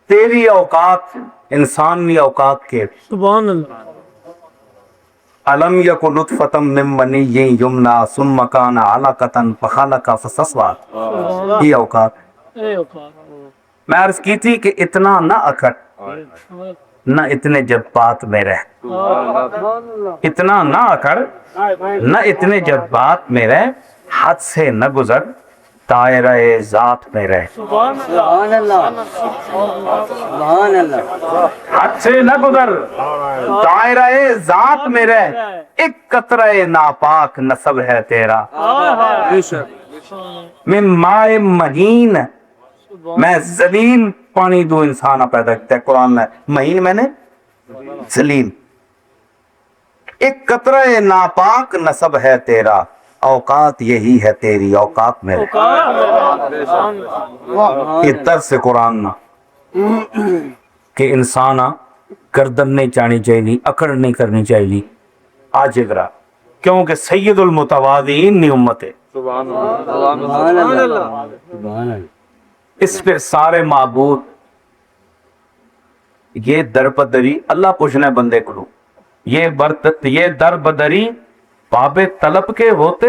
تیری اوقات انسانی اوقات کے سبحان اللہ علم یکن نطفۃ من منی یمنا ثم کان علقۃ فخلق فسوی، یہ اوقات اے اوقات میں عرض کی تھی کہ اتنا نہ اکھٹ نہ اتنے جذبات میں رہ، اتنا نہ اکڑ نہ اتنے جذبات میں رہ، حد سے نہ گزر دائرہ ذات میں رہ، سبحان سبحان اللہ سبحان اللہ حد سے نہ گزر دائرہ ذات میں رہ، ایک قطرہ ناپاک نسب ہے تیرا من ماء مہین، میں ذلیل پانی دو انسان پیدا کرتا ہے قرآن میں، مہین میں نے ذلیل، ایک قطرہ ناپاک نسب ہے تیرا، اوقات یہی ہے تیری اوقات میں یہ درس قرآن نہ کہ انسان گردن نہیں چاہنی چاہیے، اکڑ نہیں کرنی چاہیے، آج اگرا کیونکہ سید المتواضعین نی امت ہے، سبحان اللہ اس پہ سارے معبود یہ در بدری اللہ پوچھنا ہے بندے کو، یہ در بدری باب طلب کے ہوتے،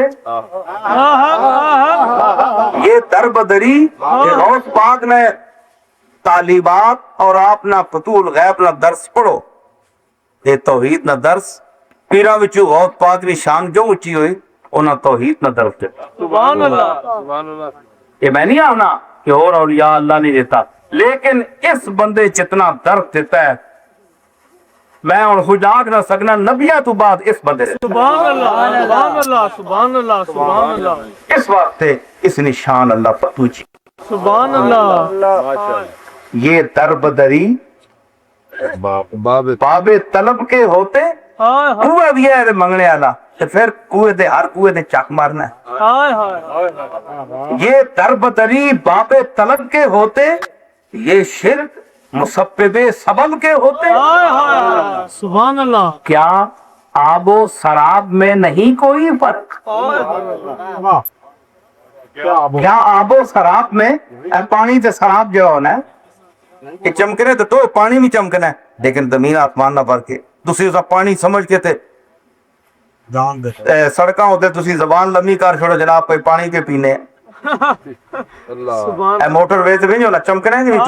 یہ در بدری کہ غوث پاک نے تعلیمات اور آپ نہ فتول غیب نہ درس پڑھو، یہ توحید نہ درس پیرا وچو غوث پاک بھی شان جو اچھی ہوئی انہاں توحید نہ درس دیتا، سبحان اللہ یہ میں نہیں آنا کہ اور اولیاء اللہ نہیں دیتا، لیکن اس بندے جتنا درد دیتا ہے میں اور خجاک نہ سکنا نبیہ تو بعد اس بندے سے، سبحان اللہ سبحان اللہ سبحان اللہ سبحان اللہ اس واسطے اس نشان اللہ پر تجھی سبحان اللہ یہ در بدری باب طلب کے ہوتے، ہائے کوئے بھی ہے منگنے والا تو پھر کوئے دے ہر کوئے دے چک مارنا ہے، ہائے ہائے یہ در بدری باب طلب کے ہوتے، یہ شرک مسبب سبب کے ہوتے، سبحان اللہ کیا آب و سراب میں نہیں کوئی فرق، کیا آب و سراب میں پانی تے سراب جو ہونا ہے یہ چمکنے تو پانی بھی چمکنا ہے، لیکن زمین آسمان نہ فرق ہے، تسی اسا پانی سمجھ کے تے سڑکاں ہوتے تسی زبان لمبی کر چھوڑو جناب کوئی پانی کے پینے سبحان اے موٹر ویز بھی نہیں ہونا چمکنا ہے نہیں،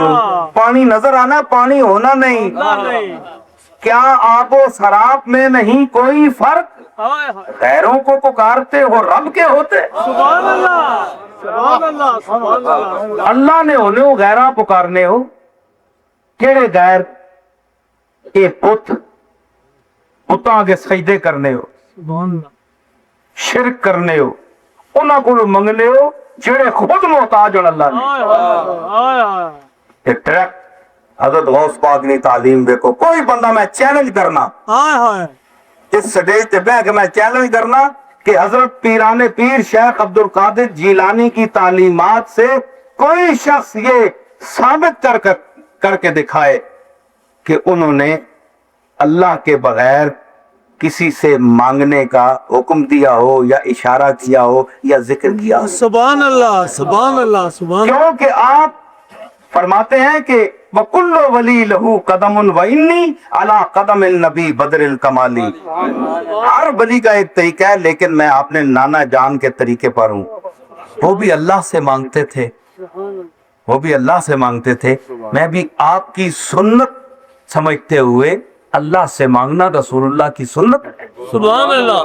پانی نظر آنا پانی ہونا نہیں، اللہ کیا آب و سراب میں نہیں کوئی فرق، ہائے ہائے غیروں کو پکارتے ہو رب کے ہوتے، سبحان اللہ سبحان اللہ سبحان اللہ اللہ نے ہونے ہو غیرہ پکارنے ہو، کیڑے غیر اے پتاں کے سجدے کرنے ہو، سبحان اللہ شرک کرنے ہو، انہاں کو منگنے ہو جڑے خود محتاج ہو اللہ نے، ہائے ہائے ہائے ایک ٹریک حضرت غوث پاک نے تعلیم دیکھو، کوئی بندہ میں چیلنج کرنا ہائے ہائے اس سٹیج پہ بیٹھ کے میں چیلنج کرنا کہ حضرت پیران پیر شیخ عبد القادر جیلانی کی تعلیمات سے کوئی شخص یہ ثابت کر کے دکھائے کہ انہوں نے اللہ کے بغیر کسی سے مانگنے کا حکم دیا ہو یا اشارہ کیا ہو یا ذکر کیا ہو، سبحان اللہ سبحان اللہ سبحان کیونکہ آپ فرماتے ہیں کہ وَكُلُّ وَلِي لَهُ قَدَمٌ وَإِنِّي عَلَىٰ قَدَمِ النَّبِي بَدْرِ الْكَمَالِ، ہر ولی کا ایک طریقہ ہے لیکن میں اپنے نانا جان کے طریقے پر ہوں، وہ بھی اللہ سے مانگتے تھے، وہ بھی اللہ سے مانگتے تھے، میں بھی آپ کی سنت سمجھتے ہوئے اللہ سے مانگنا رسول اللہ کی سنت، سبحان اللہ